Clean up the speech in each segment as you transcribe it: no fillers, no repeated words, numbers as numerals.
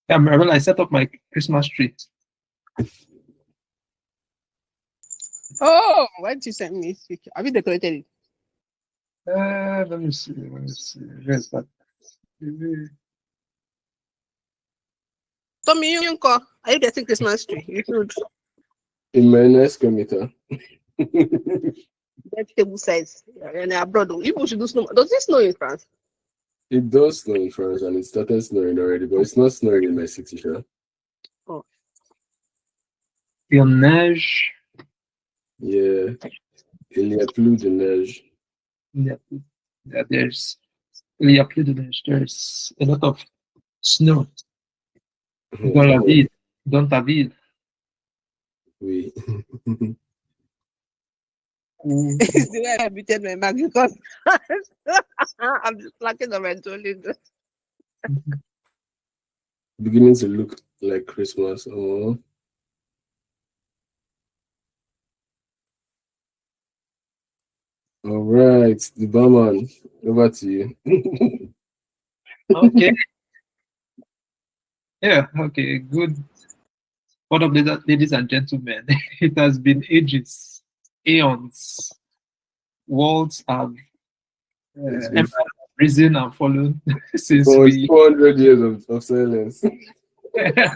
Yeah, well, I set up my Christmas tree. Oh, why did you send me this picture? Have you decorated it? Let me see. Where's that? Tomi, are you getting Christmas tree? You should. In my next commuter. Vegetable size. And abroad, people should do snow. Does it snow in France? It does snow in France and it started snowing already, but it's not snowing in my city, sure. Oh. Il neige. Yeah. Il y a plus de neige. Yeah, there's il y a plus de neige. There's a lot of snow. Dans la ville, dans ta ville. Oui. It's the way I muted my mic because I'm just lacking on my Duolingo. Beginning to look like Christmas. Oh. All right, the Barman, over to you. Okay. Yeah, okay, good. What up, ladies and gentlemen? It has been ages, aeons. Worlds have risen and fallen since for 400 years of silence.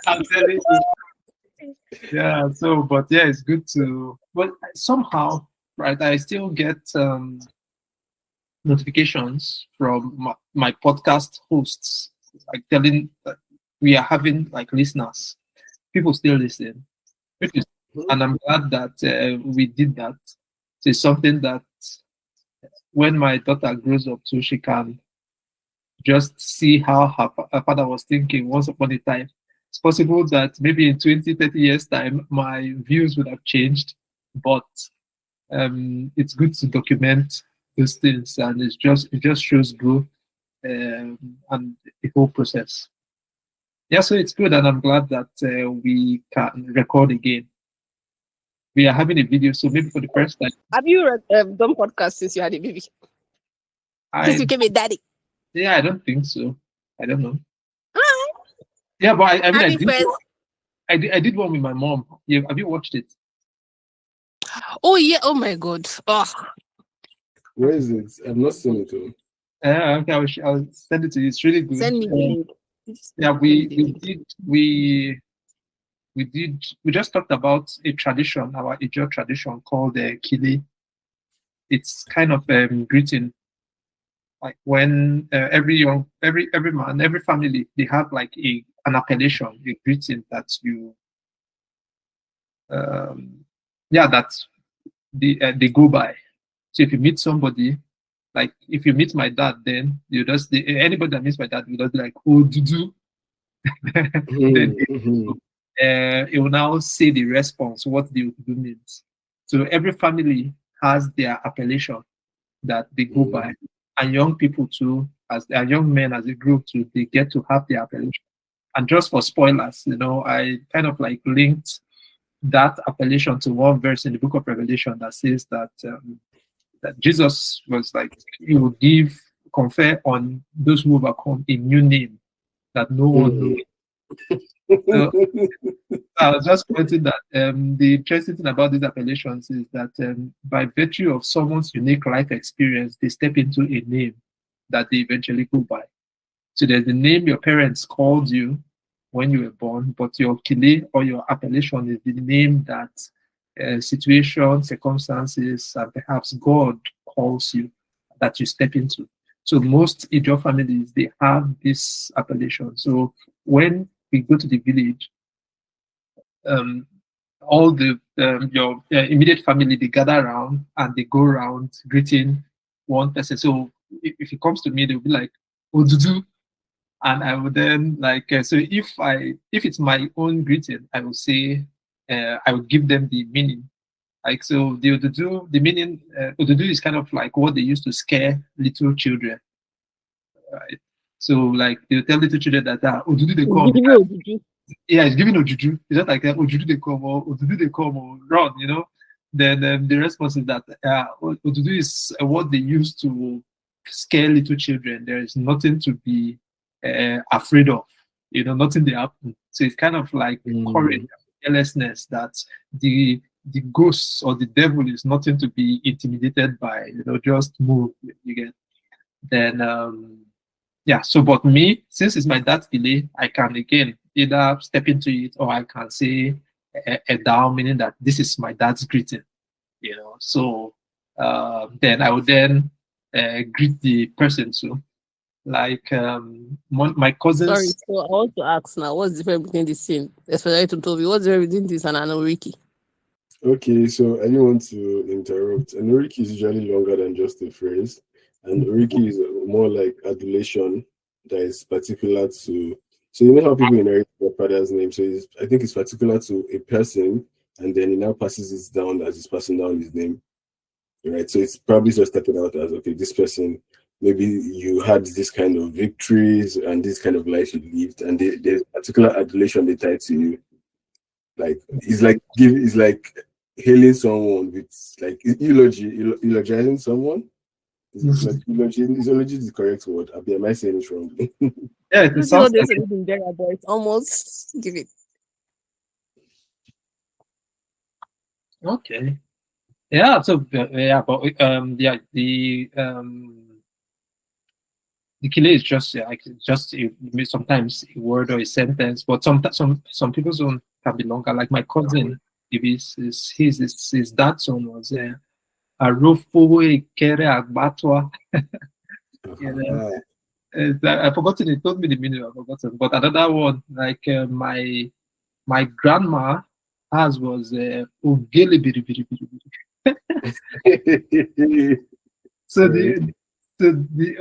I'm telling you. Yeah, so, but yeah, it's good to, but somehow, right, I still get notifications from my podcast hosts, like telling that we are having like listeners. People still listen, which is, and I'm glad that we did that. It's something that when my daughter grows up too, she can just see how her father was thinking once upon a time. It's possible that maybe in 20, 30 years' time, my views would have changed, but it's good to document those things, and it just shows growth and the whole process. Yeah, so it's good, and I'm glad that we can record again. We are having a video, so maybe for the first time. Have you done podcasts since you had a baby? Since you became a daddy? Yeah, I don't think so. I don't know. Yeah, but I did one with my mom. Yeah, have you watched it? Oh yeah! Oh my God! Oh. Where is it? I've not seen it. Okay, I'll send it to you. It's really good. Send me the link. Yeah, we just talked about a tradition, our Ijaw tradition called Kili. It's kind of greeting, like when every man, every family, they have like an appellation, a greeting that you, that they go by. So if you meet somebody, like if you meet my dad, then you just anybody that meets my dad will just be like, "Oh, Dudu." It will now say the response, what the Dudu means. So every family has their appellation that they go by, and young people too, as young men as they grow too, they get to have their appellation. And just for spoilers, I kind of like linked that appellation to one verse in the book of Revelation that says that Jesus was like, he would confer on those who overcome a new name that no one knows. So, I was just pointing that the interesting thing about these appellations is that by virtue of someone's unique life experience, they step into a name that they eventually go by. So there's the name your parents called you when you were born, but your kile or your appellation is the name that situation, circumstances, and perhaps God calls you, that you step into. So most Ijaw families, they have this appellation. So when we go to the village, all your immediate family, they gather around and they go around greeting one person. So if it comes to me, they'll be like, "Odudu," and I would then like. So if it's my own greeting, I will say, I will give them the meaning. Like, so the Odudu, the meaning, Odudu is kind of like what they used to scare little children, right? So like they'll tell little children that Odudu they come. Yeah, it's giving Ojuju. It's not like Ojuju they come or Odudu they come or run, Then the response is that Odudu is what they use to scare little children. There is nothing to be afraid of. nothing they happen. So it's kind of like courage, carelessness that the ghosts or the devil is nothing to be intimidated by. Just move. You get. Then yeah. So, but me, since it's my dad's delay, I can again either step into it or I can say a down, meaning that this is my dad's greeting. So then I would then greet the person too. Like my cousins. Sorry, so I want to ask now, what's the difference between the same, especially to Toby? What's the difference between this and Anoriki? Okay, so I didn't want to interrupt. Anoriki is usually longer than just a phrase, and Oriki is more like adulation that is particular to. So you know how people inherit their father's name. So I think it's particular to a person, and then he now passes it down as he's passing down his name. Right. So it's probably just started out as, okay, this person, maybe you had this kind of victories and this kind of life you lived, and there's particular adulation they tie to you. Like it's like hailing someone with like eulogizing someone. It's like eulogy is the correct word. Am I saying it wrong? Yeah, it sounds like in there, but it's almost give it. Okay. Yeah. So yeah, but yeah, the killer is just sometimes a word or a sentence, but some people's own can be longer. Like my cousin, if his dad's son was Arofo Ekere Agbatwa. I've forgotten. He told me the meaning. I've forgotten. But another one, like my grandma has was Ogele Biri Biri Biri. So the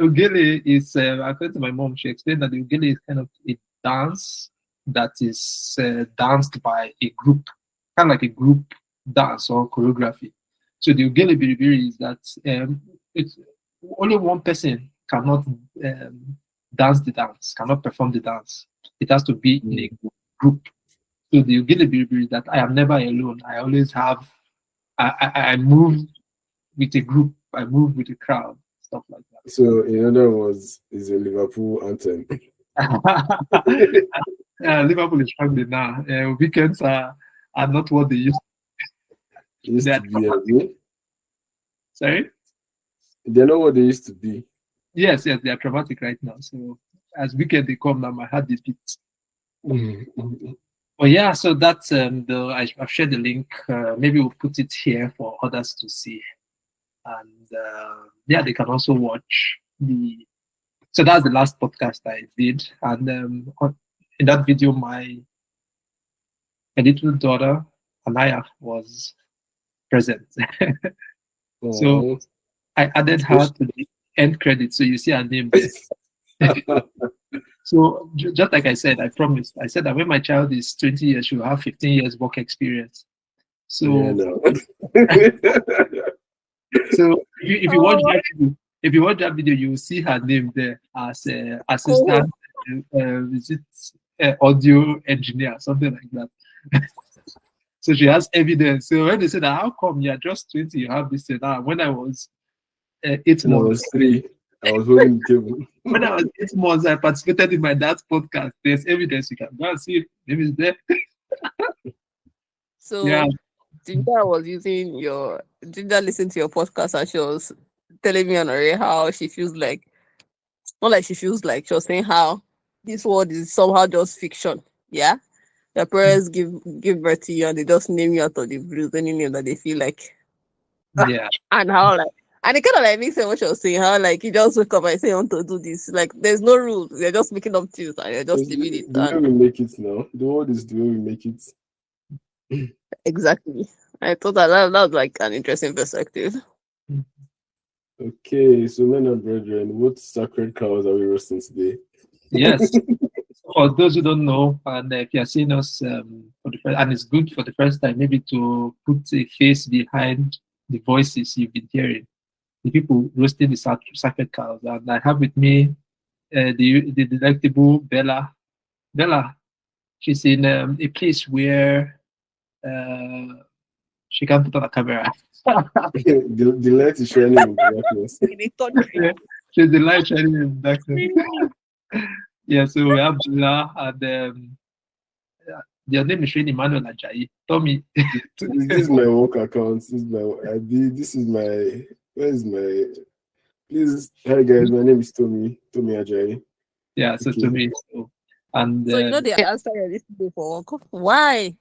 Ogele is, according to my mom, she explained that the Ogele is kind of a dance that is danced by a group, kind of like a group dance or choreography. So the Ogele Biri Biri is that it's only one person cannot dance the dance, cannot perform the dance. It has to be in a group. So the Ogele Biri Biri is that I am never alone. I always have, I move with a group, I move with a crowd, stuff like that. So in other words, is a Liverpool anthem. Liverpool is struggling now. Weekends are not what they used to be. Sorry? They're not what they used to be. Yes, they are traumatic right now. So as weekend they come now, my heart is beats. Well, yeah, so that's I've shared the link. Maybe we'll put it here for others to see. And yeah, they can also watch so that's the last podcast I did. And in that video, my little daughter, Anaya, was present. So I added her to the end credit. So you see her name there. So just like I said, I promised. I said that when my child is 20 years, she will have 15 years work experience. So, so if you watch that video, you will see her name there as assistant, audio engineer, something like that. So she has evidence. So when they said, "How come you're just 20? You have this?" When I was 8 months, I was 3. I was holding the table. When I was 8 months, I participated in my dad's podcast. There's evidence. You can go and see. Maybe it's there. So yeah. Dinda was using Dinda listened to your podcast and she was telling me on her how she feels like, not like she feels like, she was saying how this world is somehow just fiction. Yeah. Your parents give birth to you and they just name you out of the blues, any name that they feel like. Yeah. And how like, and it kind of like makes sense what you're saying, how like you just wake up and say you want to do this. Like there's no rules. You're just making up things and you're just living it. The way we make it now. The world is the way we make it. Exactly. I thought that was like an interesting perspective. Okay, so men and brethren, what sacred cows are we roasting today? Yes. For those who don't know, and if you are seeing us for the first, and it's good for the first time, maybe to put a face behind the voices you've been hearing, the people roasting the sacred cows. And I have with me the delectable Bella. Bella, she's in a place where she can put on a camera. the light is shining in the darkness. She's the light shining in the darkness. Yeah, so we have Bella and your name is really Emmanuel Ajayi. Tomi. This is my work account. This is my. Where is my? Please, hi guys. My name is Tomi. Tomi Ajayi. Yeah, so Okay. Tomi. And So you know they answer this day for work. Why?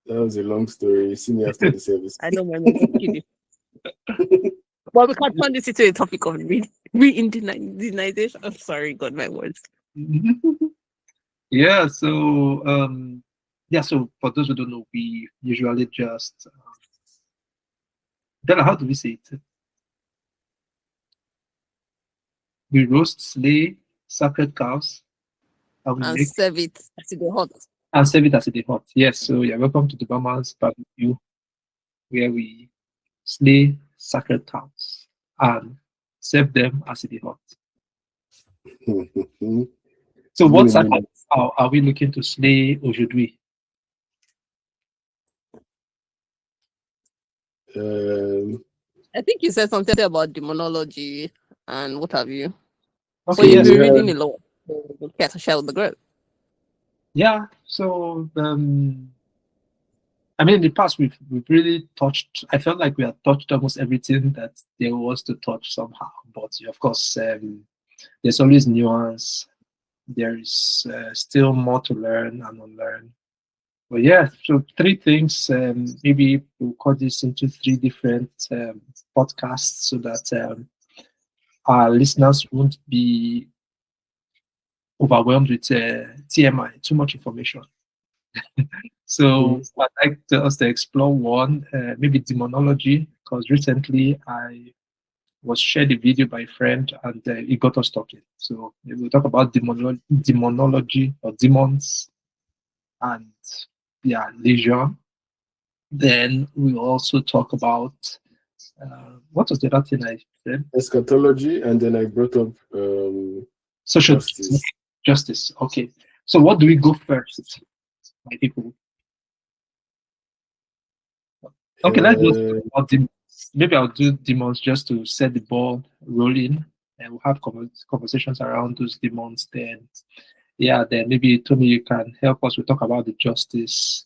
That was a long story. See me after the service. I know my name. Just kidding. But we can't turn this into a topic of re-indigenization. I'm sorry, God, my words. yeah, so so for those who don't know, we usually just Bella, how do we say it? We roast, slay sacred cows, and we And make serve it as the hot. and serve it as a hot. Yes, so yeah, welcome to the Barman's barbecue, where we slay sacred cows and serve them as a hot. So what sacred cow are we looking to slay, or should we? I think you said something about demonology and what have you. Okay, But you've yes. been reading a lot. So you can't share with the group. Yeah, so I mean, in the past we've really touched. I felt like we had touched almost everything that there was to touch somehow. But of course, there's always nuance. There is still more to learn and unlearn. But yeah, so three things. Maybe we'll cut this into three different podcasts so that our listeners won't be overwhelmed with TMI, too much information. So I'd like us to explore one, maybe demonology, because recently I was shared a video by a friend and it got us talking. So we'll talk about demonology or demons and leisure. Then we'll also talk about what was the other thing I said? Eschatology, and then I brought up Social justice. Justice. Okay. So what do we go first, my people? Okay, let's just talk about demons. Maybe I'll do demons just to set the ball rolling, and we'll have conversations around those demons. Then, then maybe Tomi, you can help us. We'll talk about the justice.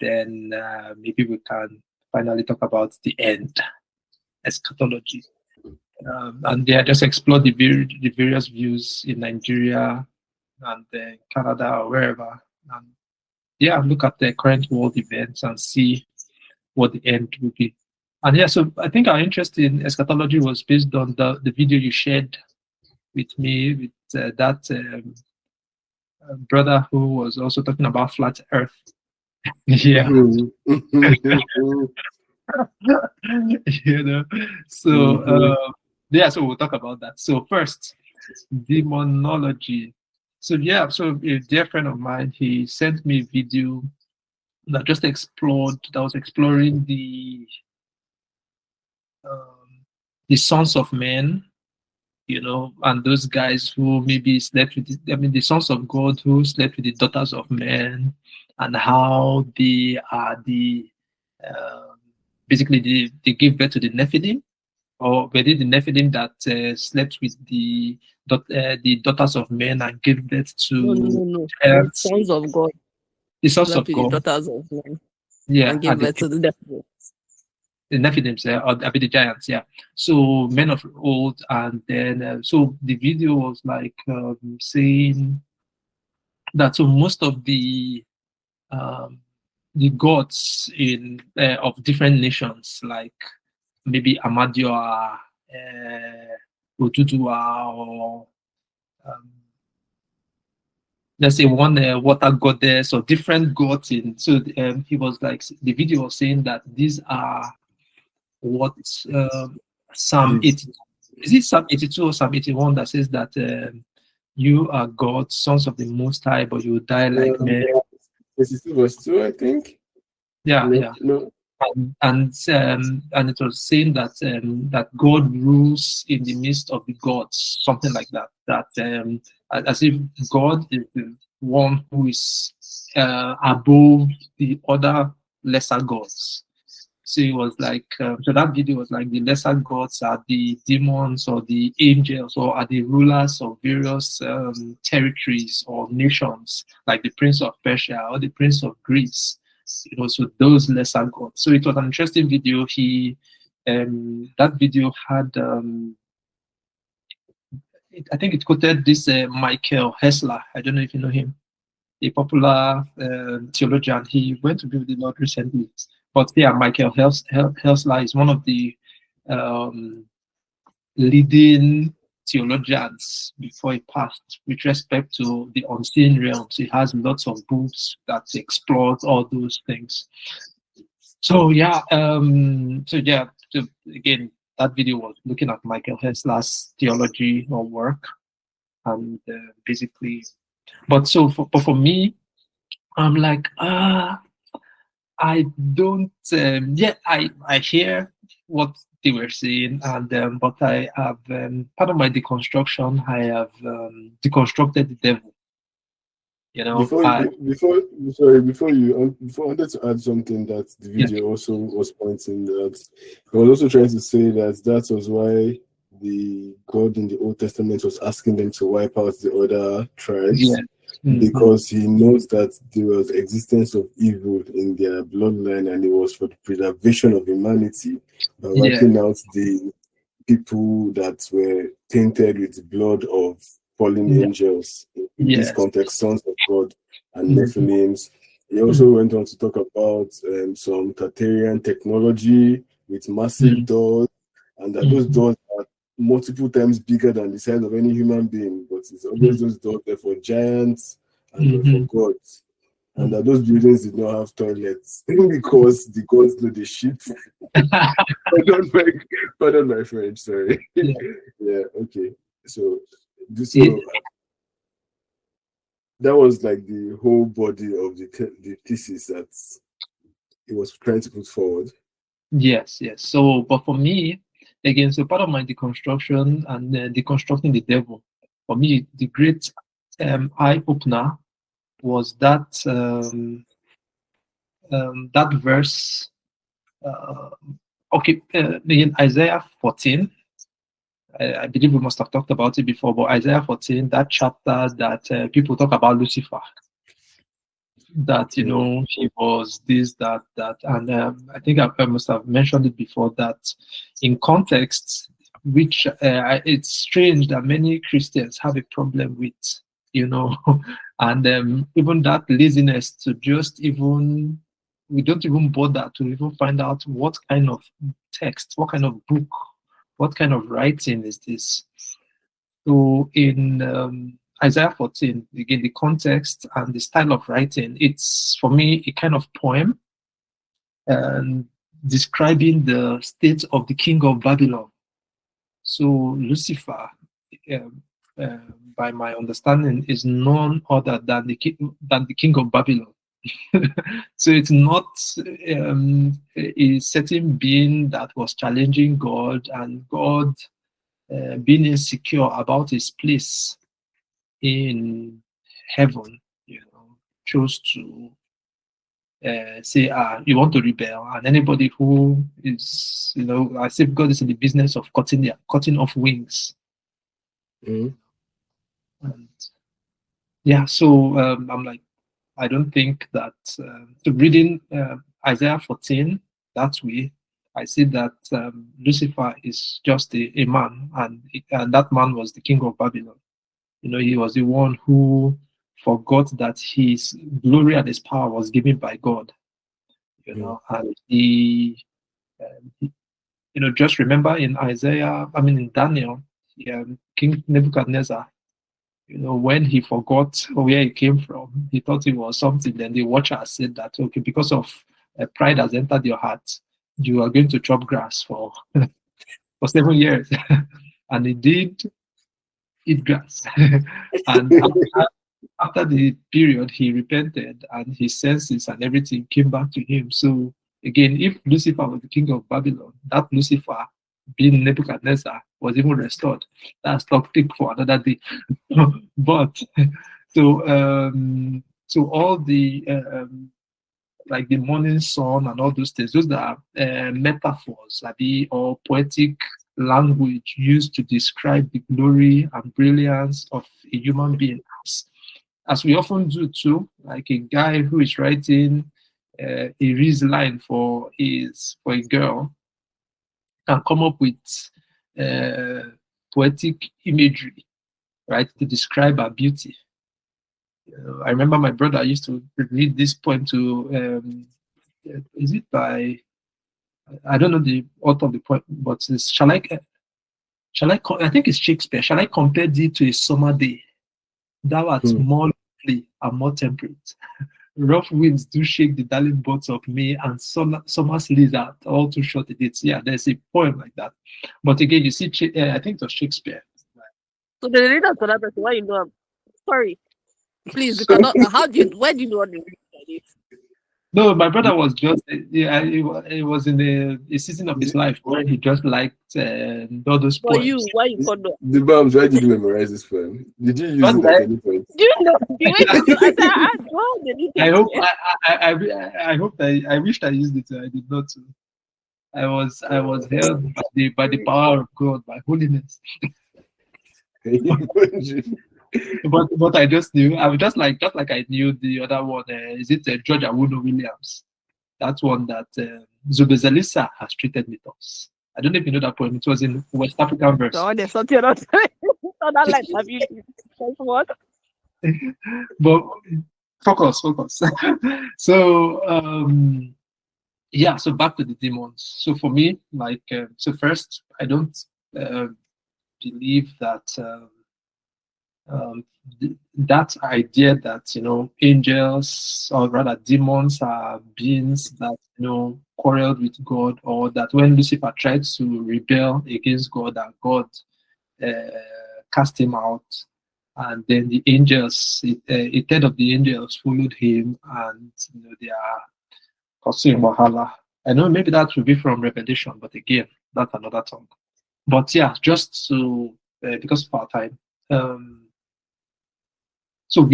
Then maybe we can finally talk about the end, eschatology. And just explore the various views in Nigeria and Canada or wherever. And look at the current world events and see what the end will be. And so I think our interest in eschatology was based on the video you shared with me with that brother who was also talking about flat Earth. Yeah. So so we'll talk about that. So first, demonology. So a dear friend of mine, he sent me a video that was exploring the sons of men, and those guys who maybe slept with the sons of God who slept with the daughters of men, and how they are basically they give birth to the Nephilim, or were they the Nephilim that slept with the daughters of men and gave birth to No. The sons of God. The sons of The God. daughters of men. Yeah. And give birth to the devil. The Nephilims, or the giants, So men of old, and then so the video was like saying that so most of the gods of different nations, like maybe Amadioa, Otutua, or let's say one water goddess, or different gods so he was like, the video was saying that these are what Psalm 82, is it Psalm 82 or Psalm 81 that says that you are God, sons of the Most High, but you die like men. 82 verse 2, I think. No. And it was saying that that God rules in the midst of the gods, something like that. That as if God is the one who is above the other lesser gods. So it was like, so that video was like the lesser gods are the demons or the angels or are the rulers of various territories or nations, like the Prince of Persia or the Prince of Greece. So those lesser gods. So it was an interesting video. That video had, I think it quoted this Michael Hessler. I don't know if you know him, a popular theologian. He went to be with the Lord recently. But yeah, Michael Hessler is one of the leading theologians before he passed with respect to the unseen realms. He has lots of books that explore all those things. So yeah, so again, that video was looking at Michael Hessler's theology or work, and basically, but for me, I'm like, I don't. I hear what they were saying, and but I have part of my deconstruction. I have deconstructed the devil. Before I wanted to add something that the video also was pointing that I was also trying to say that was why the God in the Old Testament was asking them to wipe out the other tribes, because he knows that there was existence of evil in their bloodline, and it was for the preservation of humanity by wiping out the people that were tainted with the blood of fallen angels. In this context, sons of God and Nephilims. He also went on to talk about some Tartarian technology with massive doors, and that those doors are multiple times bigger than the size of any human being, but it's always those doors there for giants and for gods. And that those buildings did not have toilets because the gods know the shit. Pardon my French, sorry. Okay. So that was like the whole body of the thesis that he was trying to put forward. Yes. So, but for me, again, so part of my deconstruction and deconstructing the devil, for me, the great eye opener was that that verse. In Isaiah 14. I believe we must have talked about it before, but Isaiah 14, that chapter that people talk about Lucifer, that he was this, that, and I think I must have mentioned it before, that in context, which it's strange that many Christians have a problem with, and even that laziness to just even, we don't even bother to even find out what kind of text, what kind of book, what kind of writing is this. So in Isaiah 14, again, the context and the style of writing, it's for me a kind of poem and describing the state of the king of Babylon. So Lucifer, by my understanding, is none other than the king of Babylon. So it's not a certain being that was challenging God, and God being insecure about his place in heaven, chose to say, you want to rebel, and anybody who is, as if God is in the business of cutting off wings. And so I'm like, I don't think that reading Isaiah 14 that way, I see that Lucifer is just a man, and that man was the king of Babylon. He was the one who forgot that his glory and his power was given by God. And he, just remember in in Daniel, King Nebuchadnezzar, when he forgot where he came from, he thought it was something. Then the watcher said that, okay, because of pride has entered your heart, you are going to chop grass for 7 years. And he did eat grass. And after the period, he repented, and his senses and everything came back to him. So again, if Lucifer was the king of Babylon, that Lucifer, being Nebuchadnezzar, was even restored. That's topic for another day. But so all the like the morning sun and all those things. Those are metaphors, or poetic language used to describe the glory and brilliance of a human being, as we often do too. Like a guy who is writing a reads line for a girl can come up with poetic imagery, right, to describe her beauty. I remember my brother used to read this poem to, is it by, I don't know the author of the poem, but it's, I think it's Shakespeare. Shall I compare thee to a summer day? Thou art more lovely and more temperate. Rough winds do shake the darling buds of May, and summer's leaves are all too short a date. Yeah, there's a poem like that. But again, you see, I think it was Shakespeare. So the reader to that person, why you know? Sorry, please, because where do you know what the reader is? No, my brother was just, it was in a season of his life where he just liked all those For poems. you, why you called up? The Bams, why did you memorize this poem? Did you use it at any point? Do you know the way I hope that I wished I used it. I did not. I was held by the power of God, by holiness. But I just knew. I was just like I knew the other one. Is it George Awuno Williams? That one that Zubezalisa has treated with us. I don't know if you know that poem. It was in West African verse. No, there's something else. That like have you what? But focus. So yeah. So back to the demons. So for me, like, so first, I don't believe that. That idea that angels, or rather demons, are beings that quarreled with God, or that when Lucifer tried to rebel against God, that God cast him out, and then the angels, a third of the angels followed him, and they are causing Wahala. I know maybe that will be from Revelation, but again, that's another talk. But yeah, just to because of our time. So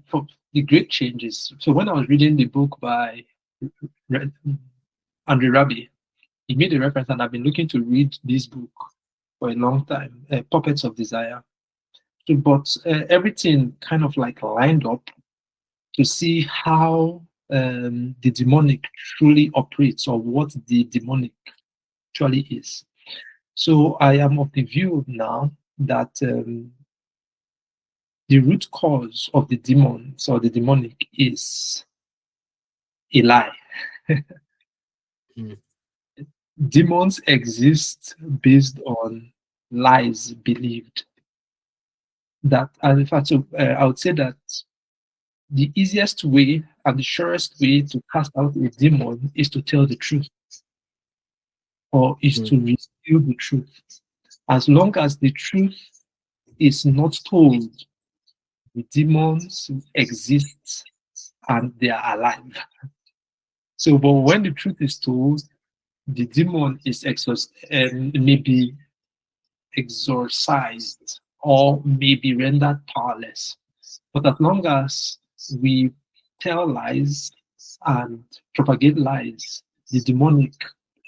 for the great changes. So when I was reading the book by Andre Raby, he made a reference, and I've been looking to read this book for a long time, Puppets of Desire. So, but everything kind of like lined up to see how the demonic truly operates, or what the demonic actually is. So I am of the view now that the root cause of the demons or the demonic is a lie. Demons exist based on lies believed. That, and in fact, so I would say that the easiest way and the surest way to cast out a demon is to tell the truth, or is to reveal the truth. As long as the truth is not told, the demons exist and they are alive. So, but when the truth is told, the demon is maybe exorcised, or maybe rendered powerless. But as long as we tell lies and propagate lies, the demonic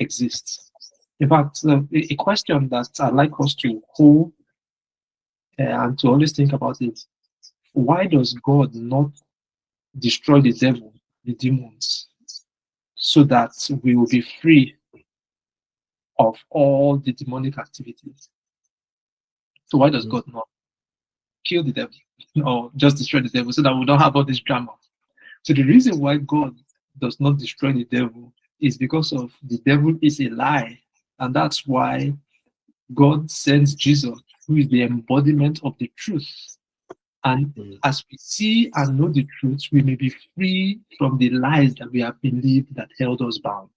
exists. In fact, a question that I'd like us to hold and to always think about is, why does God not destroy the devil, the demons, so that we will be free of all the demonic activities? So why does God not kill the devil, or just destroy the devil, so that we don't have all this drama? So the reason why God does not destroy the devil is because of the devil is a lie. And that's why God sends Jesus, who is the embodiment of the truth. And as we see and know the truth, we may be free from the lies that we have believed that held us bound.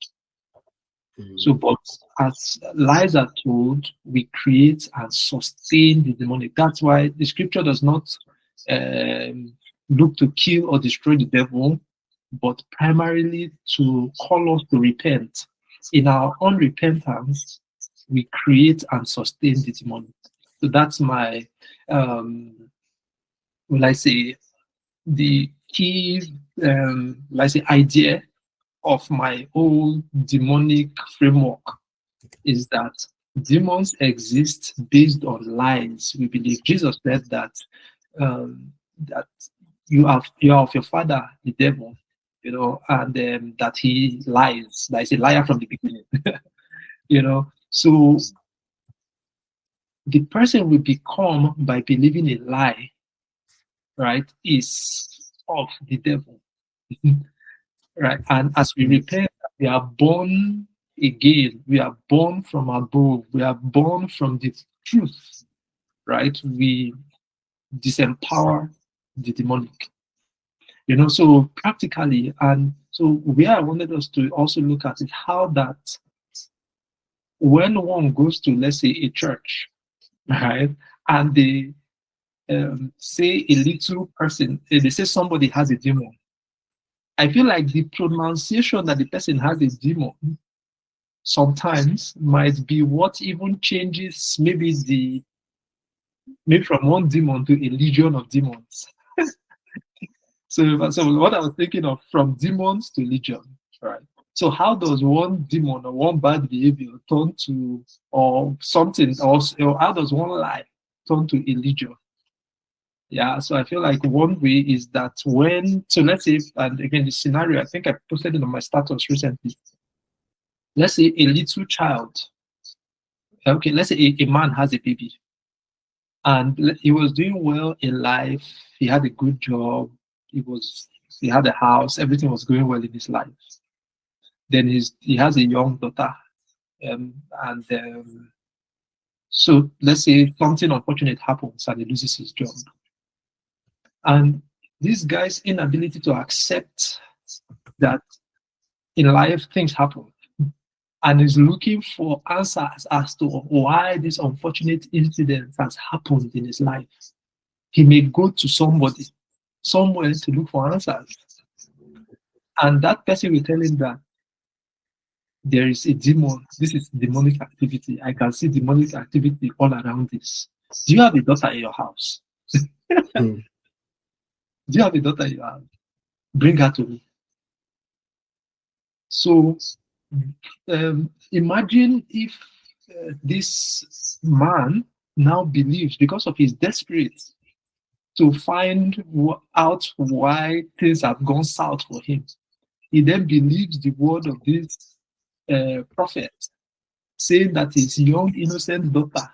So, but as lies are told, we create and sustain the demonic. That's why the scripture does not look to kill or destroy the devil, but primarily to call us to repent. In our unrepentance, we create and sustain the demonic. So that's my, the key, idea of my whole demonic framework is that demons exist based on lies. We believe Jesus said that that you are of your father, the devil, and that he lies. That is a liar from the beginning. So the person we become by believing a lie, right, is of the devil. Right. And as we repent, we are born again. We are born from above. We are born from the truth. Right. We disempower the demonic. So practically, and so where I wanted us to also look at is how that when one goes to, let's say, a church, right, and they say a little person, they say somebody has a demon. I feel like the pronunciation that the person has a demon sometimes might be what even changes maybe from one demon to a legion of demons. So what I was thinking of, from demons to legion, right? So how does one demon or one bad behavior turn to, or something, or how does one lie turn to a legion? Yeah, so I feel like one way is that so let's say, and again, the scenario, I think I posted it on my status recently. Let's say a little child, okay, let's say a man has a baby, and he was doing well in life. He had a good job. He had a house. Everything was going well in his life. Then he has a young daughter, so let's say something unfortunate happens and he loses his job. And this guy's inability to accept that in life things happen, and is looking for answers as to why this unfortunate incident has happened in his life. He may go to somebody, somewhere, to look for answers. And that person will tell him that there is a demon. This is demonic activity. I can see demonic activity all around this. Do you have a daughter in your house? Do you have a daughter in your house? Bring her to me. So imagine if this man now believes, because of his desperate to find out why things have gone south for him, he then believes the word of this prophet, saying that his young innocent daughter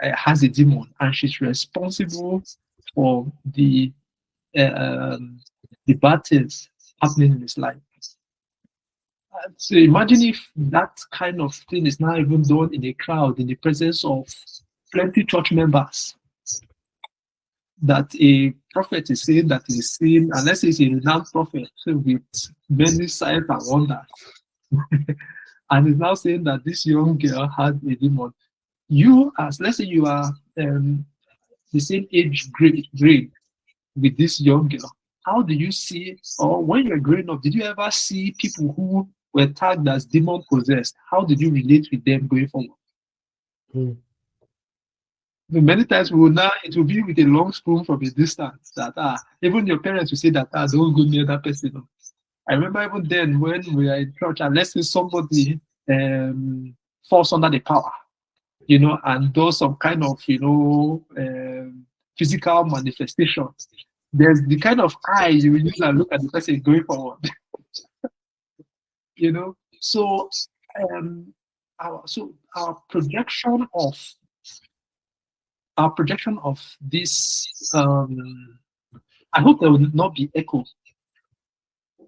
has a demon and she's responsible for the bad things happening in his life. So imagine if that kind of thing is now even done in a crowd, in the presence of plenty church members, that a prophet is saying that he's seeing, unless he's a renowned prophet with many signs and wonders, and he's now saying that this young girl has a demon. You, as let's say you are the same age grade with this young girl, how do you see, or when you're growing up, did you ever see people who were tagged as demon possessed? How did you relate with them going forward? Many times it will be with a long spoon from a distance that even your parents will say that don't go near that person. I remember even then when we are in church, and let's say somebody falls under the power, and does some kind of physical manifestation. There's the kind of eye you will use and look at the person going forward. So our projection of this, I hope there will not be echo,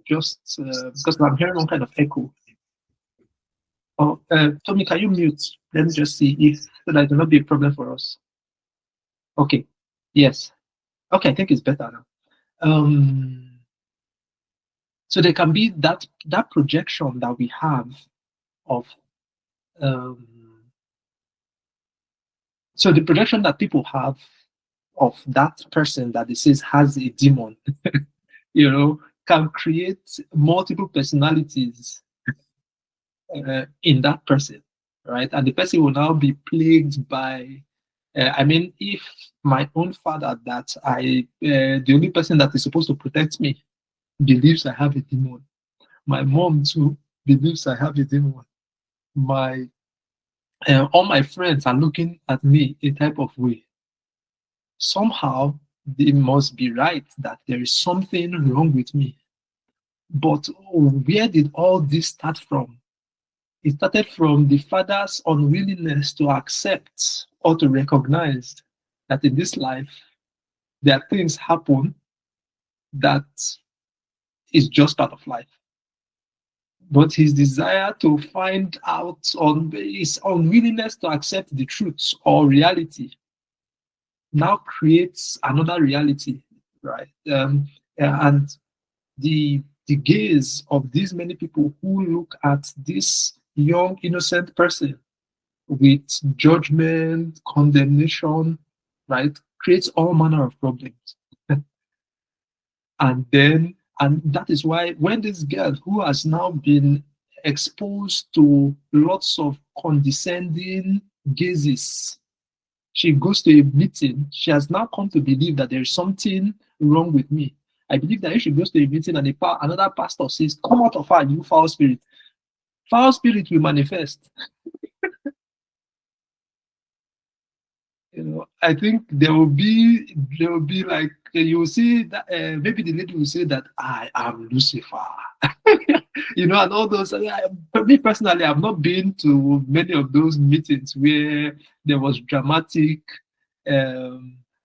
just because I'm hearing one kind of echo. Oh, Tomi, can you mute? Let me just see if so that will not be a problem for us. Okay. Yes. Okay, I think it's better now. So there can be that projection that we have of so the projection that people have of that person that they says has a demon, can create multiple personalities in that person, right? And the person will now be plagued by, if my own father that the only person that is supposed to protect me believes I have a demon, My mom too believes I have a demon. My all my friends are looking at me a type of way. Somehow they must be right that there is something wrong with me. But where did all this start from? It started from the father's unwillingness to accept or to recognize that in this life there are things happen that is just part of life. But his desire to find out on his unwillingness to accept the truth or reality now creates another reality, right? And the gaze of these many people who look at this young innocent person with judgment, condemnation, right, creates all manner of problems. And that is why when this girl who has now been exposed to lots of condescending gazes, she goes to a meeting, she has now come to believe that there's something wrong with me. I believe that if she goes to a meeting and another pastor says, "Come out of her, you foul spirit," foul spirit will manifest. I think there will be like you will see that maybe the lady will say that I am Lucifer, and all those. Me personally, I've not been to many of those meetings where there was dramatic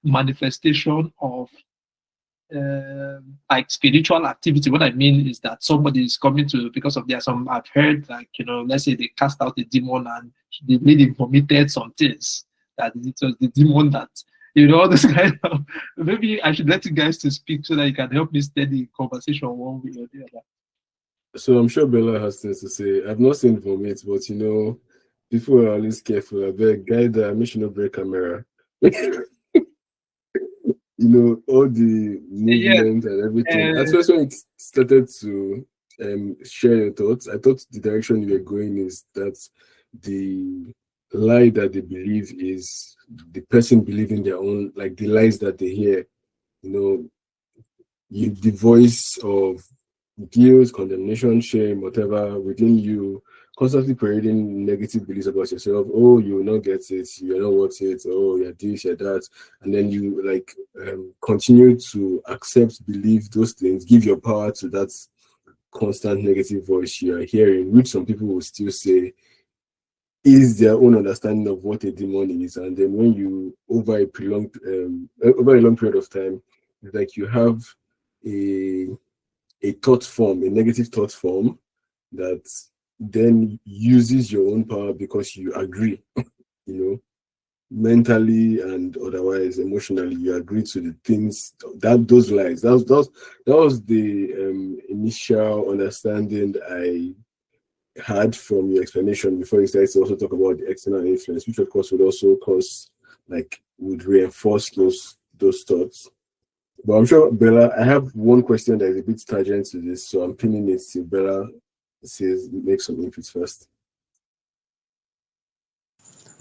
manifestation of like spiritual activity. What I mean is that somebody is coming to because of some. I've heard like let's say they cast out a demon and the lady vomited some things. That it was the demon that all this kind of. Maybe I should let you guys to speak so that you can help me steady conversation one way or the other. So I'm sure Bella has things to say. I've not seen vomit, but people are always careful. I beg, guide that. Make sure no break camera. All the movement and everything. At first, when it started to share your thoughts, I thought the direction you were going is that the lie that they believe is the person believing their own, like the lies that they hear. The voice of guilt, condemnation, shame, whatever within you, constantly parading negative beliefs about yourself. Oh, you will not get it. You're not worth it. Oh, you're this, you're that. And then you continue to accept, believe those things, give your power to that constant negative voice you are hearing, which some people will still say is their own understanding of what a demon is. And then when you over a long period of time, it's like you have a thought form, a negative thought form that then uses your own power because you agree, mentally and otherwise, emotionally, you agree to the things those lies. That was the initial understanding I had from your explanation before you started to also talk about the external influence, which of course would also would reinforce those thoughts. But I'm sure, Bella, I have one question that is a bit tangent to this, so I'm pinning it to Bella make some inputs first.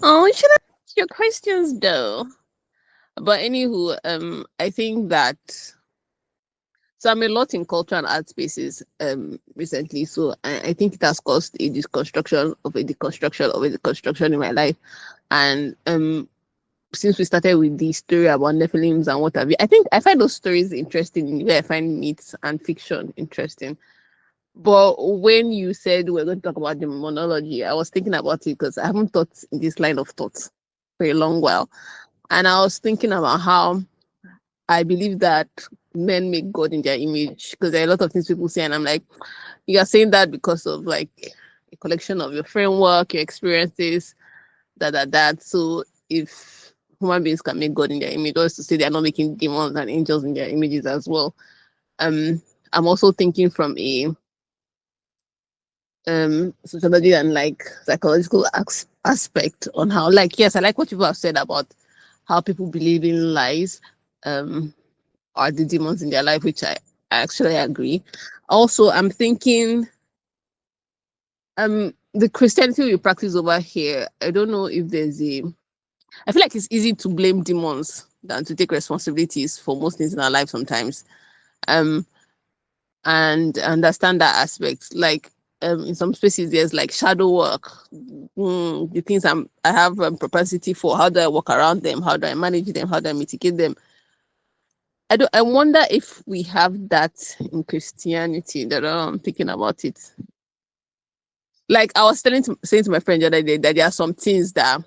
Oh, we should ask your questions though. But anywho, I think that I'm a lot in culture and art spaces recently, so I think it has caused a deconstruction of a deconstruction of a deconstruction in my life. And since we started with the story about Nephilims and what have you, I find those stories interesting in the way I find myths and fiction interesting. But when you said we're going to talk about demonology, I was thinking about it because I haven't thought in this line of thought for a long while. And I was thinking about how I believe that men make God in their image, because there are a lot of things people say, and I'm like, you are saying that because of like a collection of your framework, your experiences, that. So if human beings can make God in their image, also to say they are not making demons and angels in their images as well. I'm also thinking from a sociology and like psychological aspect on how, like, yes, I like what people have said about how people believe in lies are the demons in their life, which I actually agree. Also, I'm thinking the Christianity we practice over here, I don't know if I feel like it's easy to blame demons than to take responsibilities for most things in our life sometimes. and understand that aspect. Like in some spaces, there's like shadow work. The things I have propensity for. How do I work around them? How do I manage them? How do I mitigate them? I wonder if we have that in Christianity. That I'm thinking about it. Like I was saying to my friend the other day that there are some things that,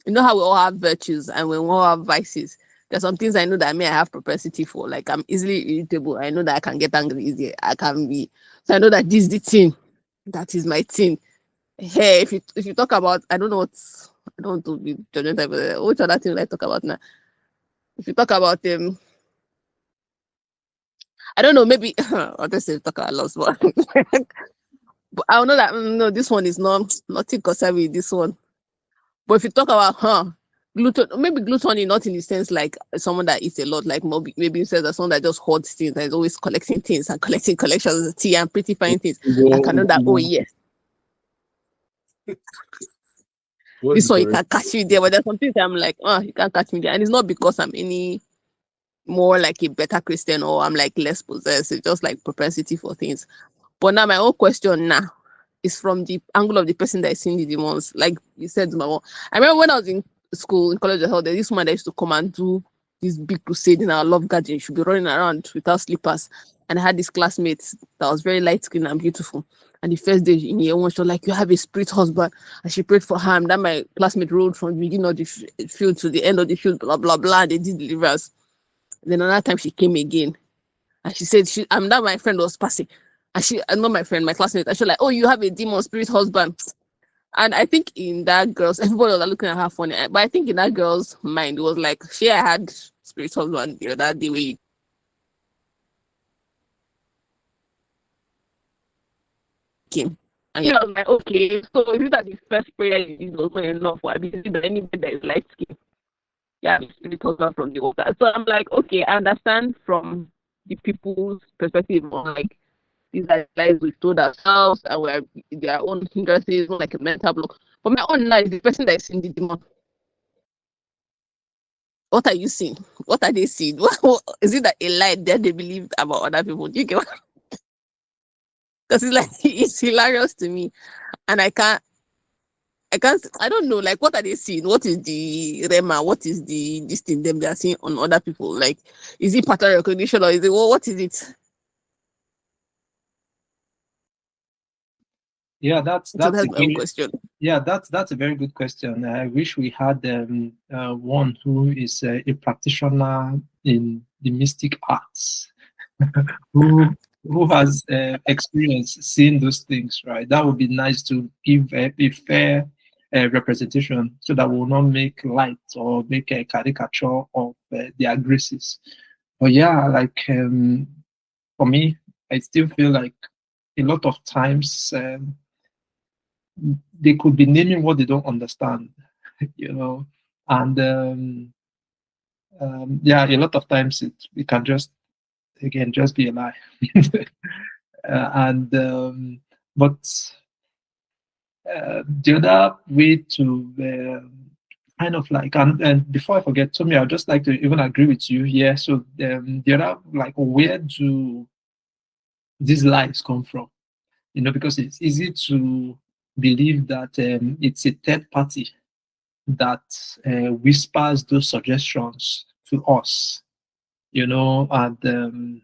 you know how we all have virtues and we all have vices. There's some things I know that I have propensity for. Like I'm easily irritable. I know that I can get angry easily. I can be. So I know that this is the thing. That is my thing. Hey, if you talk about, I don't know what, I don't want to be judgmental, but which other thing will I talk about now? If you talk about I don't know, maybe I'll just say talk about loss, but but I know that no, this one is nothing concerned with this one. But if you talk about maybe gluttony, not in the sense like someone that eats a lot, like maybe instead of someone that just hoards things, that is always collecting things and collecting collections of tea and pretty fine things. I can know that, oh yes. This one you can catch me there, but there's some things I'm like, you can't catch me there. And it's not because I'm any more like a better Christian or I'm like less possessed. It's just like propensity for things. But now my own question now is from the angle of the person that is seeing the demons. Like you said, Mama. I remember when I was in school, in college, there's this woman that used to come and do this big crusade in our love garden. She'd be running around without slippers. And I had this classmate that was very light skinned and beautiful. And the first day in year one, she was like, you have a spirit husband. And she prayed for her. And then my classmate rode from the beginning of the field to the end of the field, blah, blah, blah. They did deliverance. Then another time she came again. And she said, that my friend was passing. And not my friend, my classmate. And she was like, oh, you have a demon spirit husband. And I think in that girl's, everybody was looking at her funny. But I think in that girl's mind, it was like, I had spirit husband the other day where you came. And I was like, okay, so is it that the first prayer you did was not enough? Or I believe that anybody that is light skin, yeah, spirit husband from the altar. So I'm like, okay, I understand from the people's perspective on like, these are lies we've told ourselves and we're their own hindrances, like a mental block. But my own life, the person that is in the demon. What are you seeing? What are they seeing? Is it that a lie that they believe about other people? Do you get what? Because it's like it's hilarious to me. And I don't know, like what are they seeing? What is the rema? What is this thing them they are seeing on other people? Like, is it pattern recognition or is it what is it? Yeah, that's my a own question. Yeah, that's a very good question. I wish we had one who is a practitioner in the mystic arts, who has experience seeing those things. Right, that would be nice to give a fair representation, so that we will not make light or make a caricature of their graces. But yeah, like for me, I still feel like a lot of times. They could be naming what they don't understand, and yeah, a lot of times it can just be a lie. But the other way to kind of like, and before I forget, Tomi, I'd just like to even agree with you here. So the other, like, where do these lies come from? Because it's easy to believe that it's a third party that whispers those suggestions to us, and in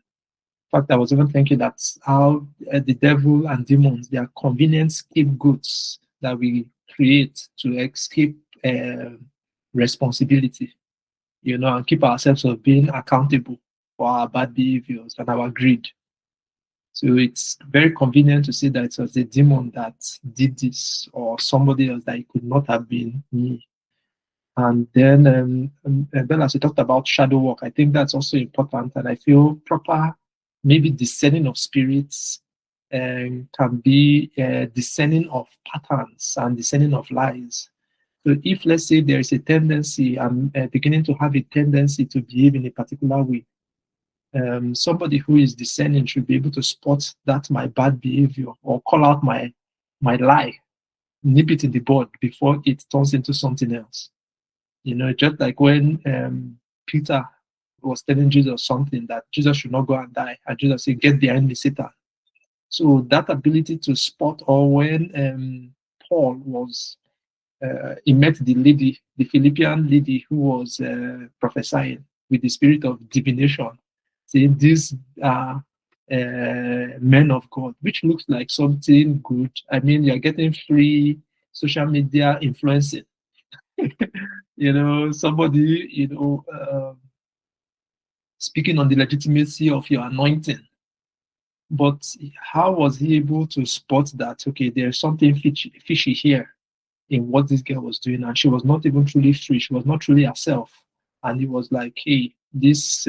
fact, I was even thinking that's how the devil and demons, they are convenient scapegoats that we create to escape responsibility, and keep ourselves from being accountable for our bad behaviors and our greed. So it's very convenient to say that it was a demon that did this or somebody else, that it could not have been me. And then as we talked about shadow work, I think that's also important. And I feel proper, maybe discerning of spirits can be discerning of patterns and discerning of lies. So if, let's say, there is a tendency, I'm beginning to have a tendency to behave in a particular way, somebody who is discerning should be able to spot that my bad behavior or call out my lie, nip it in the bud before it turns into something else. Just like when Peter was telling Jesus something that Jesus should not go and die. And Jesus said, "Get behind me, Satan." So that ability to spot, or when Paul was, he met the lady, the Philippian lady who was prophesying with the spirit of divination, saying these are men of God, which looks like something good. I mean, you're getting free social media influencing. Somebody, speaking on the legitimacy of your anointing. But how was he able to spot that, okay, there's something fishy here in what this girl was doing? And she was not even truly free. She was not truly herself. And he was like, hey, this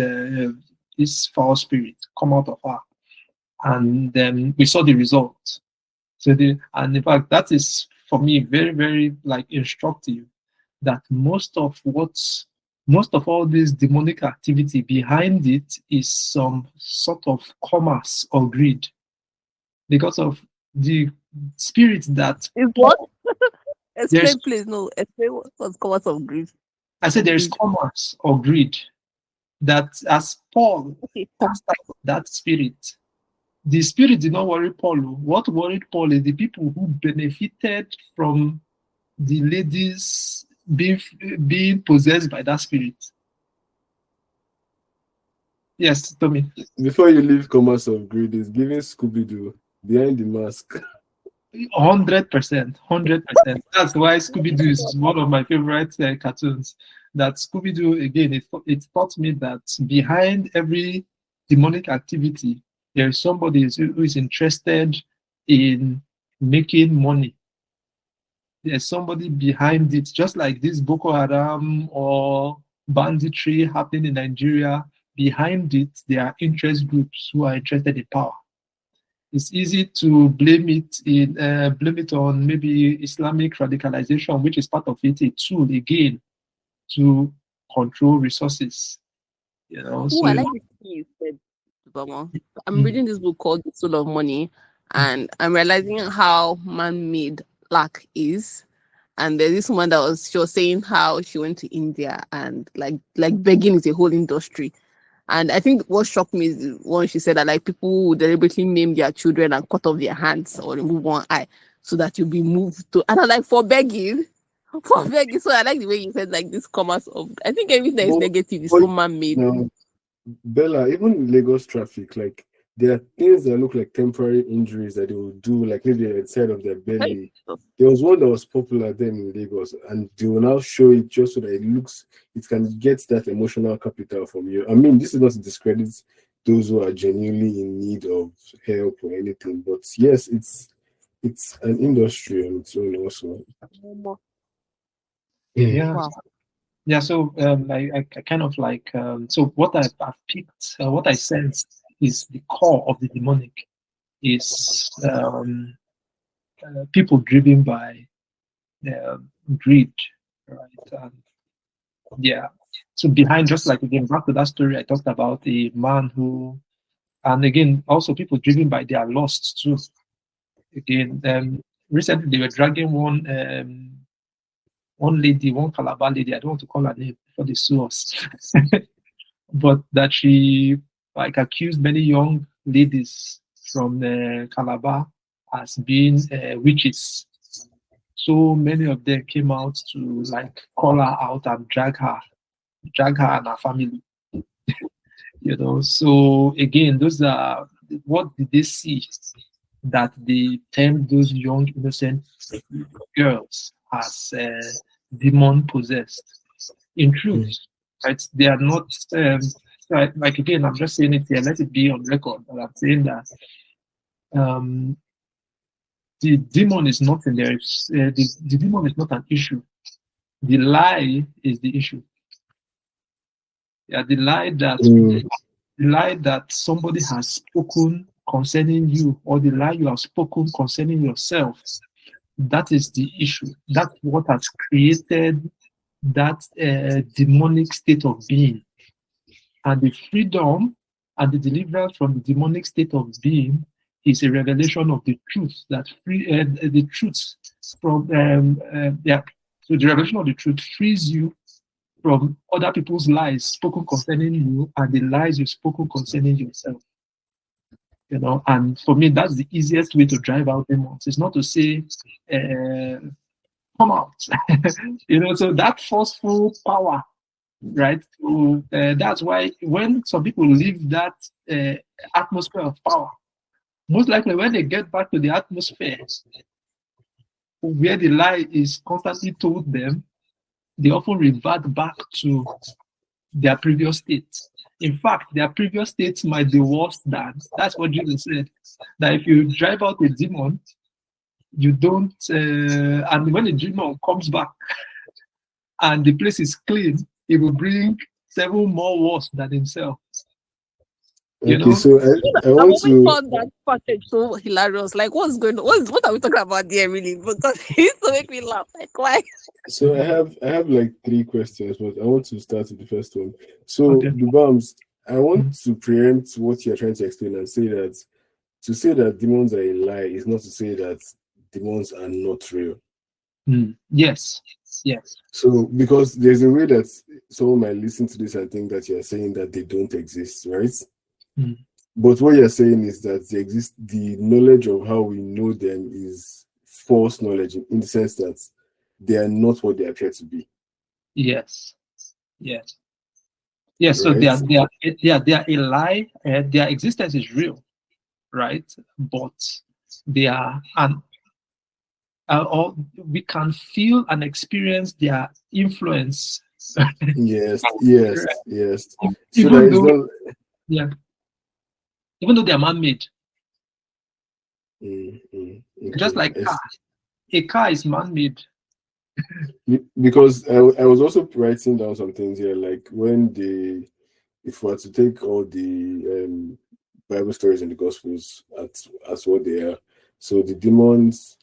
foul spirit, come out of her. And then we saw the result. And in fact, that is, for me, very, very instructive, that most of all this demonic activity, behind it is some sort of commerce or greed, because of the spirit that is what? Explain, please. No, explain what's commerce of greed. I said there is commerce or greed, that as Paul cast out that spirit, the spirit did not worry Paul. What worried Paul is the people who benefited from the ladies being possessed by that spirit. Yes, Tomi. Before you leave commerce of greed, is giving Scooby-Doo behind the mask. 100%. That's why Scooby-Doo is one of my favorite cartoons. That Scooby-Doo, again, it taught me that behind every demonic activity, there is somebody who is interested in making money. There's somebody behind it, just like this Boko Haram or banditry happening in Nigeria. Behind it, there are interest groups who are interested in power. It's easy to blame it on maybe Islamic radicalization, which is part of it, a tool again to control resources. I like this thing you said, Barman. I'm reading this book called The Soul of Money, and I'm realizing how man-made lack is. And there's this woman she was saying how she went to India, and like begging is a whole industry. And I think what shocked me is when she said that people would deliberately name their children and cut off their hands or remove one eye so that you'll be moved to. And I'm like, for begging. So I like the way you said this commerce of. I think everything that is negative is so man-made. Bella, even Lagos traffic, there are things that look like temporary injuries that they will do, maybe at the side of their belly. There was one that was popular then in Lagos, and they will now show it just so that it can get that emotional capital from you. I mean, this is not to discredit those who are genuinely in need of help or anything, but yes, it's an industry on its own also. Yeah. Wow. Yeah, so I kind of so what I've picked, what I sense is the core of the demonic is people driven by greed, right? Yeah. So behind, just again, back to that story I talked about, a man who, and again, also people driven by their lust too. Again, recently they were dragging one lady, one Calabar lady, I don't want to call her name for the sue us, but that she accused many young ladies from Calabar as being witches. So many of them came out to call her out and drag her and her family. So again, those are, what did they see that they termed those young innocent girls as demon possessed? In truth, right? They are not. Again, I'm just saying it here. Let it be on record. But I'm saying that the demon is not in there. The demon is not an issue. The lie is the issue. Yeah, the lie that somebody has spoken concerning you, or the lie you have spoken concerning yourself. That is the issue. That's what has created that demonic state of being. And the freedom and the deliverance from the demonic state of being is a revelation of the truth that the truth from So the revelation of the truth frees you from other people's lies spoken concerning you and the lies you've spoken concerning yourself. And for me, that's the easiest way to drive out demons. It's not to say, come out. So that forceful power, right? So, that's why when some people leave that atmosphere of power, most likely when they get back to the atmosphere where the lie is constantly told them, they often revert back to their previous state. In fact, their previous states might be worse than. That's what Jesus said. That if you drive out a demon, you don't, and when the demon comes back and the place is clean, it will bring 7 more worse than himself. Okay, so I I've want always to. found that passage so hilarious. Like, what's going on? What are we talking about there, really? Because it used to make me laugh. Like, why? So I have like 3 questions, but I want to start with the first one. So Okay. Dubams, I want to preempt what you're trying to explain and say that to say that demons are a lie is not to say that demons are not real. Yes. So because there's a way that someone might listen to this and think that you're saying that they don't exist, right? But what you're saying is that they exist. The knowledge of how we know them is false knowledge in the sense that they are not what they appear to be. Yes. So Right? they are a lie. Their existence is real, right? But they are or we can feel and experience their influence. Yes. Even though, even though they are man-made. Okay. Just like a car is man-made. Because I was also writing down some things here, like if we were to take all the Bible stories in the Gospels as what they are, so the demons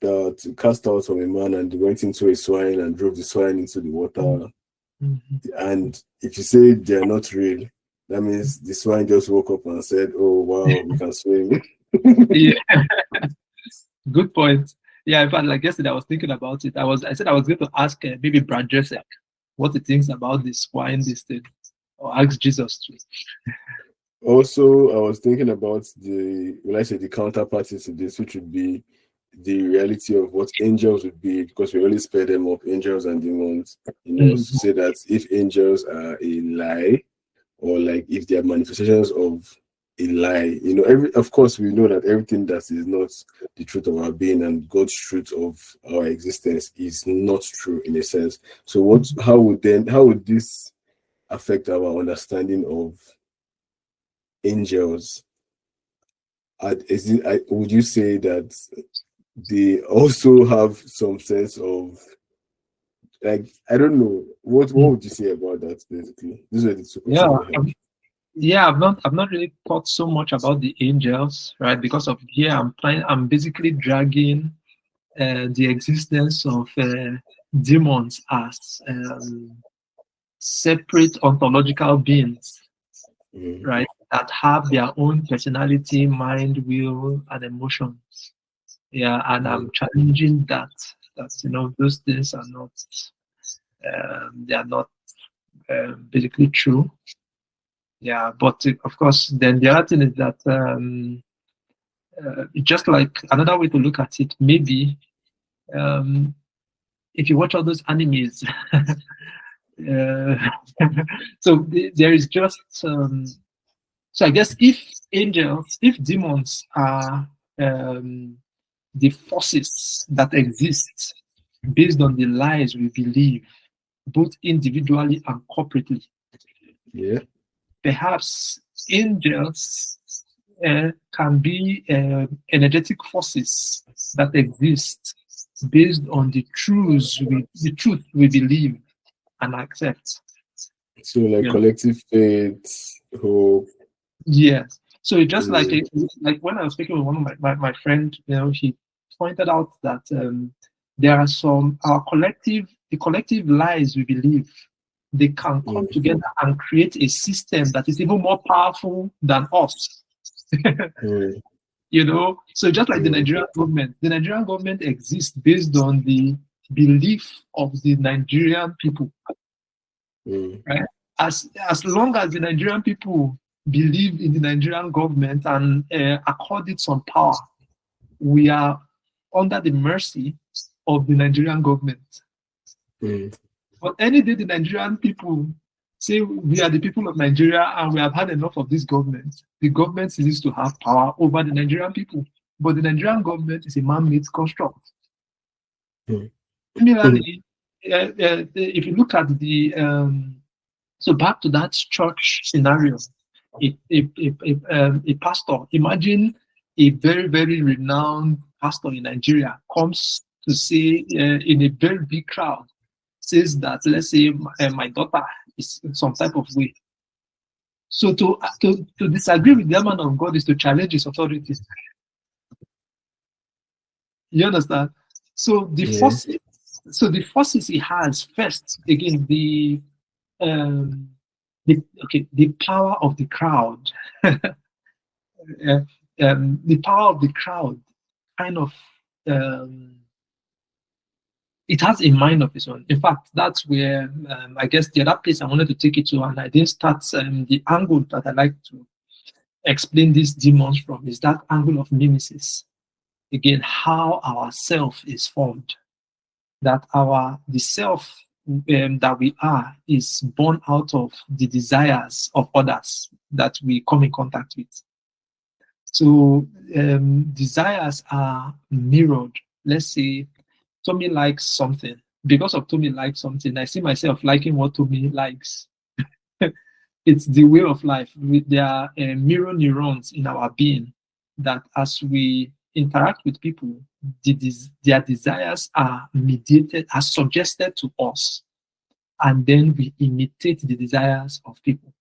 that cast out from a man and they went into a swine and drove the swine into the water, and if you say they are not real, that means the swine just woke up and said, "Oh wow, we can swim." Yeah. Good point. Yeah, in fact, like yesterday, I was thinking about it. I said I was going to ask maybe Brad Jessek what he thinks about this wine, this thing, or ask Jesus too. Also, I was thinking about the counterparty to this, which would be the reality of what angels would be, because we always pair them up, angels and demons. To say that if angels are a lie, or like if they are manifestations of a lie, of course we know that everything that is not the truth of our being and God's truth of our existence is not true in a sense. So how would this affect our understanding of angels? Would you say that they also have some sense of, like, I don't know, what would you say about that? Basically, these are the 2 questions. I've not really thought so much about the angels, right? Because of here, I'm basically dragging the existence of demons as separate ontological beings, right? That have their own personality, mind, will, and emotions. Yeah, and I'm challenging that those things are not they are not basically true. Yeah, but of course, then the other thing is that just like another way to look at it, maybe if you watch all those animes, so there is just so I guess if demons are the forces that exist based on the lies we believe, both individually and corporately. Yeah. Perhaps angels can be energetic forces that exist based on the truth we believe and accept. So like collective faith, hope. Yes. So it's just like when I was speaking with one of my friend, he pointed out that there are the collective lies we believe, they can come together and create a system that is even more powerful than us. So just like the Nigerian government exists based on the belief of the Nigerian people. right? As long as the Nigerian people believe in the Nigerian government and accord it some power, we are under the mercy of the Nigerian government. But any day the Nigerian people say we are the people of Nigeria and we have had enough of this government, the government ceases to have power over the Nigerian people. But the Nigerian government is a man-made construct. Similarly, if you look at the so back to that church scenario, a pastor, imagine a very, very renowned pastor in Nigeria comes to say in a very big crowd, says that, let's say, my daughter is in some type of way. So to disagree with the man of God is to challenge his authority. You understand? So the forces he has first, again, the power of the crowd. The power of the crowd kind of it has a mind of its own. In fact, that's where I guess the other place I wanted to take it to, and I didn't start the angle that I like to explain these demons from, is that angle of mimesis. Again, how our self is formed. That the self that we are is born out of the desires of others that we come in contact with. So desires are mirrored. Let's say Tomi likes something. Because of Tomi likes something, I see myself liking what Tomi likes. It's the way of life. There are mirror neurons in our being that as we interact with people, their desires are mediated, are suggested to us, and then we imitate the desires of people.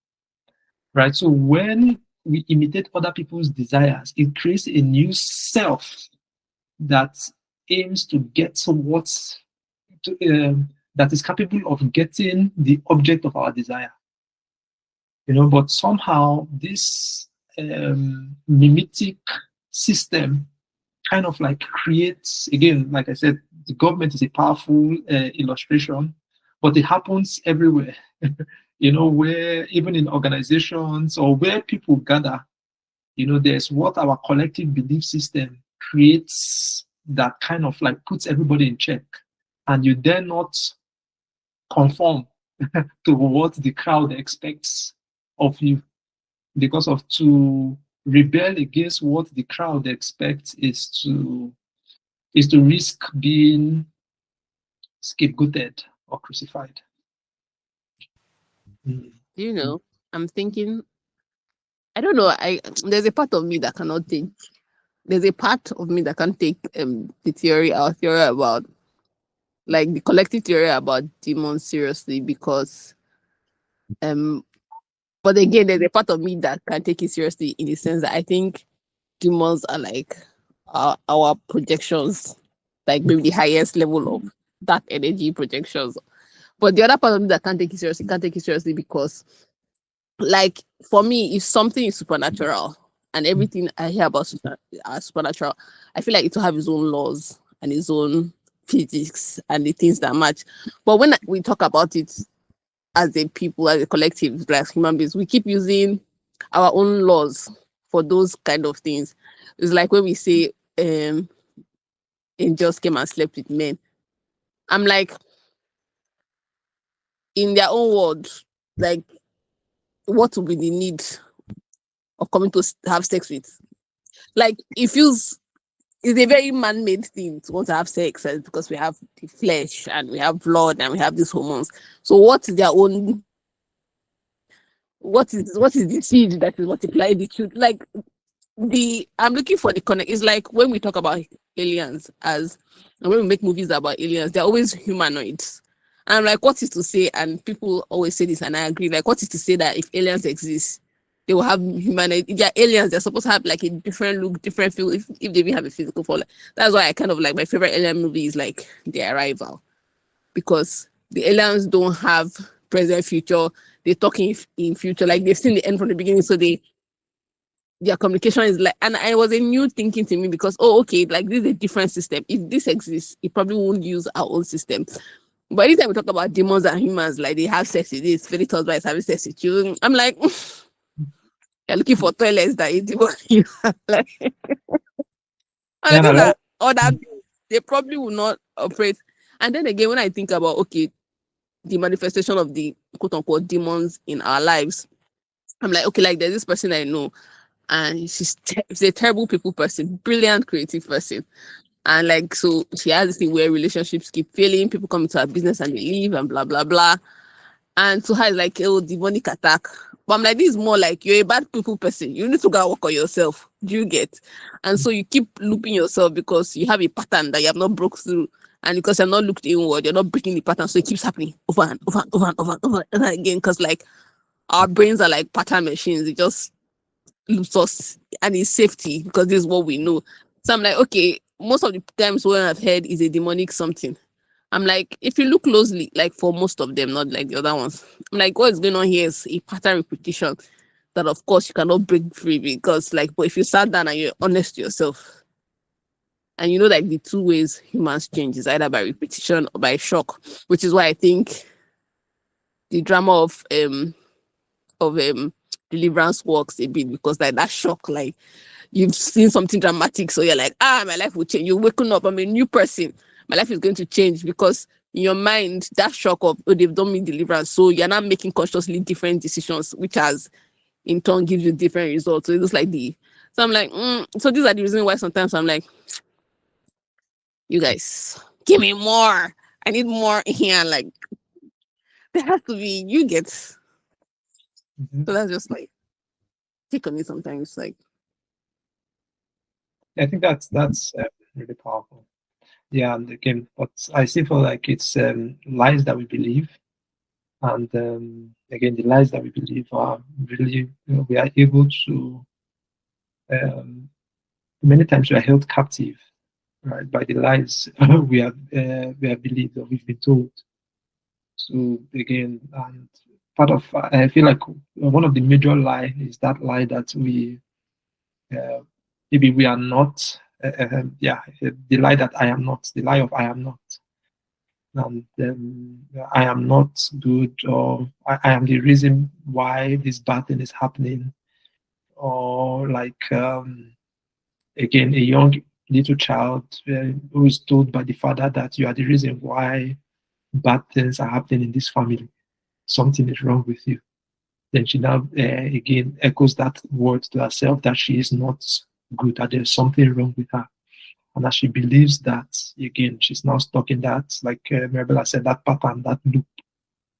Right? So when we imitate other people's desires, it creates a new self that aims to get that is capable of getting the object of our desire. But somehow this mimetic system kind of like creates, again, like I said, the government is a powerful illustration, but it happens everywhere. Where even in organizations or where people gather, there's what our collective belief system creates that kind of like puts everybody in check, and you dare not conform to what the crowd expects of you, because of to rebel against what the crowd expects is to risk being scapegoated or crucified. I'm thinking, I don't know, there's a part of me that cannot take, there's a part of me that can't take the theory about, like, the collective theory about demons seriously, because but again, there's a part of me that can take it seriously in the sense that I think demons are like our projections, like maybe the highest level of that energy projections. But the other part of me that can't take it seriously because, like, for me, if something is supernatural and everything I hear about supernatural, I feel like it will have its own laws and its own physics and the things that match. But when we talk about it as a people, as a collective, like human beings, we keep using our own laws for those kind of things. It's like when we say angels came and slept with men. I'm like, in their own words, like, what will be the need of coming to have sex with? Like, it's a very man-made thing to want to have sex, because we have the flesh and we have blood and we have these hormones. So what is their own? What is the seed that is multiplying the truth? Like, I'm looking for the connect. It's like when we talk about aliens, and when we make movies about aliens, they're always humanoids. And I'm like, what is to say? And people always say this, and I agree. Like, what is to say that if aliens exist, they will have humanoid? If they're aliens, they're supposed to have like a different look, different feel. If they even have a physical form, that's why I kind of like, my favorite alien movie is like The Arrival, because the aliens don't have present, future. They're talking in future, like they've seen the end from the beginning, so their communication is like, and it was a new thinking to me because, okay, like, this is a different system. If this exists, it probably won't use our own system. But anytime we talk about demons and humans, like they have sex with this, spirit husband is having sex with you. I'm like, you're looking for toilets that eat demon. You are like, and I Yeah, and I think like, that other beings, they probably will not operate. And then again, when I think about okay, the manifestation of the quote unquote demons in our lives, I'm like, okay, like there's this person I know, and she's a terrible people person, brilliant creative person. And like, so she has this thing where relationships keep failing, people come into her business and they leave and blah, blah, blah. And to her, it's like, oh, demonic attack. But I'm like, this is more like you're a bad people person. You need to go and work on yourself. Do you get? And so you keep looping yourself because you have a pattern that you have not broke through. And because you're not looked inward, you're not breaking the pattern. So it keeps happening over and over and over and over and over and over again. Because like our brains are like pattern machines. It just loops us and it's safety because this is what we know. So I'm like, okay, most of the times when I've heard is a demonic something. I'm like, if you look closely, like for most of them, not like the other ones, I'm like, what is going on here is a pattern repetition that, of course, you cannot break free because, like, but if you sat down and you're honest to yourself, and you know, like the two ways humans change is either by repetition or by shock, which is why I think the drama of deliverance works a bit because like that shock, like you've seen something dramatic, so you're like, my life will change. You're waking up, I'm a new person. My life is going to change because in your mind, that shock of, oh, they've done me deliverance. So you're not making consciously different decisions, which has in turn gives you different results. So it looks like so I'm like, so these are the reasons why sometimes I'm like, you guys, give me more. I need more here. Like, there has to be, you get. So that's just like, take on me sometimes. Like, I think that's really powerful. Yeah, and again, but I still feel like it's lies that we believe, and again, the lies that we believe are really, we are able to. Many times we are held captive, right, by the lies we have believed or we've been told. So again, and part of I feel like one of the major lie is that lie that we uh, maybe we are not. The lie that I am not, the lie of I am not, and I am not good, or I am the reason why this bad thing is happening, or like again, a young little child who is told by the father that you are the reason why bad things are happening in this family. Something is wrong with you. Then she now again echoes that word to herself that she is not good, that there's something wrong with her. And as she believes that, again, she's now stuck in that, like Maribela said, that pattern, that loop,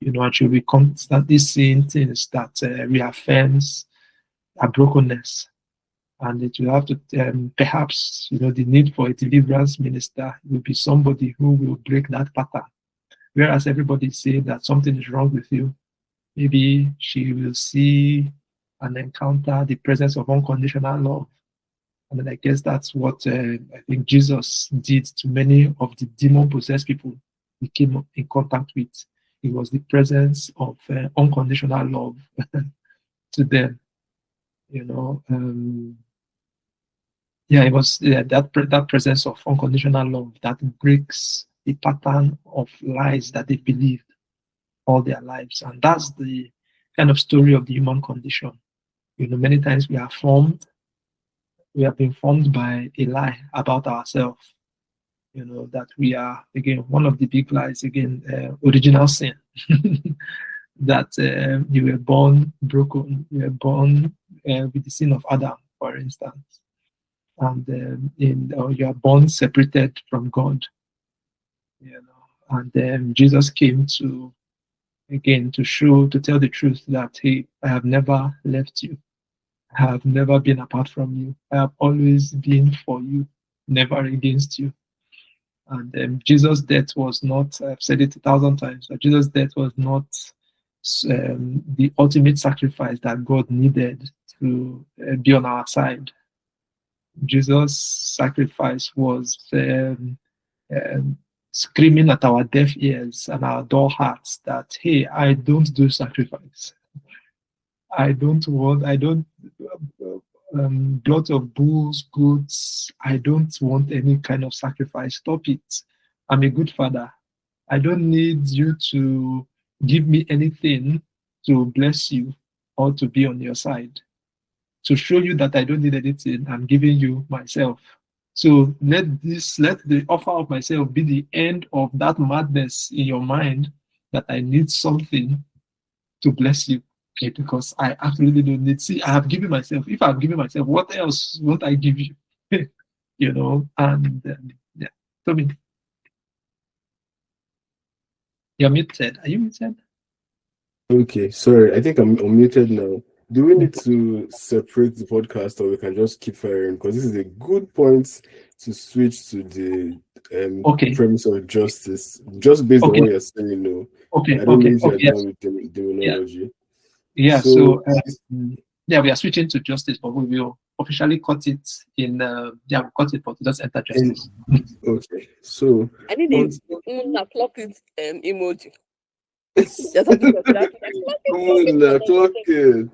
and she'll be constantly seeing things that reaffirms her brokenness. And it will have to, perhaps, the need for a deliverance minister will be somebody who will break that pattern. Whereas everybody is saying that something is wrong with you, maybe she will see and encounter the presence of unconditional love. And then I guess that's what I think Jesus did to many of the demon-possessed people he came in contact with. It was the presence of unconditional love to them. It was that presence of unconditional love that breaks the pattern of lies that they believed all their lives. And that's the kind of story of the human condition. Many times we have been formed by a lie about ourselves. That we are, again, one of the big lies, again, original sin. That you were born broken, you were born with the sin of Adam, for instance. And you are born separated from God. And Jesus came to tell the truth that, hey, I have never left you. I have never been apart from you. I have always been for you, never against you. And Jesus' death was not, I've said it 1,000 times, but Jesus' death was not the ultimate sacrifice that God needed to be on our side. Jesus' sacrifice was screaming at our deaf ears and our dull hearts that, hey, I don't do sacrifice. I don't blood of bulls, goats. I don't want any kind of sacrifice. Stop it. I'm a good father. I don't need you to give me anything to bless you or to be on your side. To show you that I don't need anything, I'm giving you myself. So let the offer of myself be the end of that madness in your mind that I need something to bless you. Okay, because I absolutely don't need. See, I have given myself. If I've given myself, what else won't I give you? And yeah. Tomi, you're muted. Are you muted? Okay, sorry. I think I'm unmuted now. Do we need to separate the podcast, or we can just keep firing? Because this is a good point to switch to the premise of justice, just based on what you're saying. No, Okay. I don't know if you're Yes. done with the terminology. Yeah. So we are switching to justice, but we will officially cut it in. We cut it, but just enter justice. Okay. So I need a clock it emoji. Just have to clock it. clock it.